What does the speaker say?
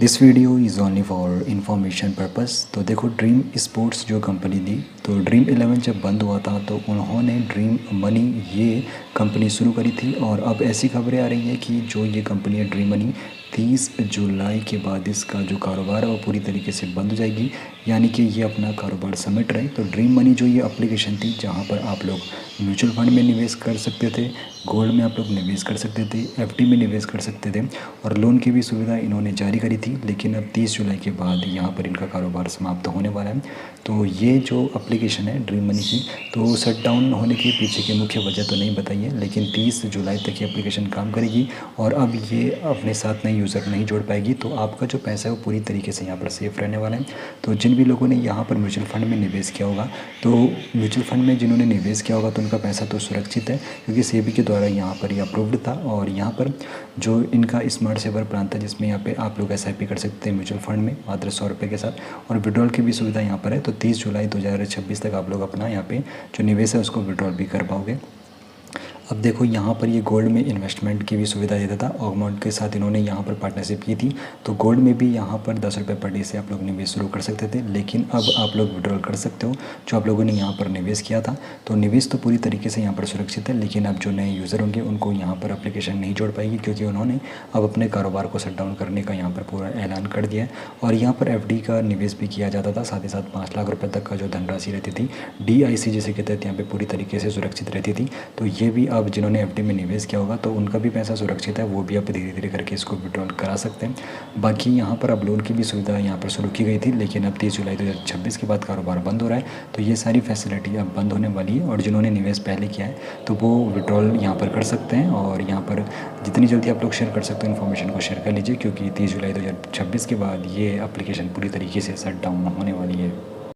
This video is only for information purpose. तो देखो, dream sports जो कंपनी थी, तो ड्रीम 11 जब बंद हुआ था तो उन्होंने ड्रीम मनी ये कंपनी शुरू करी थी। और अब ऐसी खबरें आ रही हैं कि जो ये कंपनी है ड्रीम मनी, 30 जुलाई के बाद इसका जो कारोबार है वो पूरी तरीके से बंद हो जाएगी, यानी कि ये अपना कारोबार समेट रहे। तो ड्रीम मनी जो ये एप्लीकेशन थी जहाँ पर आप लोग म्यूचुअल फंड में निवेश कर सकते थे, गोल्ड में आप लोग निवेश कर सकते थे, एफडी में निवेश कर सकते थे, और लोन की भी सुविधा इन्होंने जारी करी थी। लेकिन अब 30 जुलाई के बाद यहाँ पर इनका कारोबार समाप्त होने वाला है। तो ये जो एप्लीकेशन है ड्रीम मनी की, तो शट डाउन होने के पीछे की मुख्य वजह तो नहीं बताई है, लेकिन 30 जुलाई तक ये एप्लीकेशन काम करेगी और अब ये अपने साथ नए यूज़र नहीं जोड़ पाएगी। तो आपका जो पैसा है वो पूरी तरीके से यहाँ पर सेफ रहने वाला है। तो जिन भी लोगों ने यहाँ पर म्यूचुअल फंड में निवेश किया होगा, तो म्यूचुअल फंड में जिन्होंने निवेश किया होगा तो उनका पैसा तो सुरक्षित है, क्योंकि सेबी के द्वारा यहाँ पर ये अप्रूव्ड था। और यहाँ पर जो इनका स्मार्ट सेवर प्लान था, जिसमें यहाँ पे आप लोग SIP कर सकते हैं म्यूचुअल फंड में मात्र 100 रुपये के साथ, और विड्रॉल की भी सुविधा यहाँ पर है। तो 30 जुलाई 2026 तक आप लोग अपना यहाँ पे जो निवेश है उसको विड्रॉल भी कर पाओगे। अब देखो, यहाँ पर ये गोल्ड में इन्वेस्टमेंट की भी सुविधा देता था। ऑगमाउंट के साथ इन्होंने यहाँ पर पार्टनरशिप की थी। तो गोल्ड में भी यहाँ पर 10 रुपये पर डे से आप लोग निवेश शुरू कर सकते थे, लेकिन अब आप लोग विड्रॉल कर सकते हो जो आप लोगों ने यहाँ पर निवेश किया था। तो निवेश तो पूरी तरीके से यहाँ पर सुरक्षित है, लेकिन अब जो नए यूज़र होंगे उनको यहाँ पर एप्लीकेशन नहीं जोड़ पाएगी, क्योंकि उन्होंने अब अपने कारोबार को शट डाउन करने का यहाँ पर पूरा ऐलान कर दिया है। और यहाँ पर FD का निवेश भी किया जाता था, साथ ही साथ 5 लाख रुपये तक का जो धनराशि रहती थी DIC जिसे कहते हैं, यहाँ पर पूरी तरीके से सुरक्षित रहती थी। तो ये भी अब जिन्होंने FD में निवेश किया होगा तो उनका भी पैसा सुरक्षित है, वो भी आप धीरे धीरे करके इसको विड्रॉल करा सकते हैं। बाकी यहाँ पर अब लोन की भी सुविधा यहाँ पर शुरू की गई थी, लेकिन अब 30 जुलाई 2026 के बाद कारोबार बंद हो रहा है। तो ये सारी फैसिलिटी अब बंद होने वाली है, और जिन्होंने निवेश पहले किया है तो वो विड्रॉल यहाँ पर कर सकते हैं। और यहाँ पर जितनी जल्दी आप लोग शेयर कर सकते हो इन्फॉर्मेशन को शेयर कर लीजिए, क्योंकि 30 जुलाई 2026 के बाद ये एप्लीकेशन पूरी तरीके से शट डाउन होने वाली है।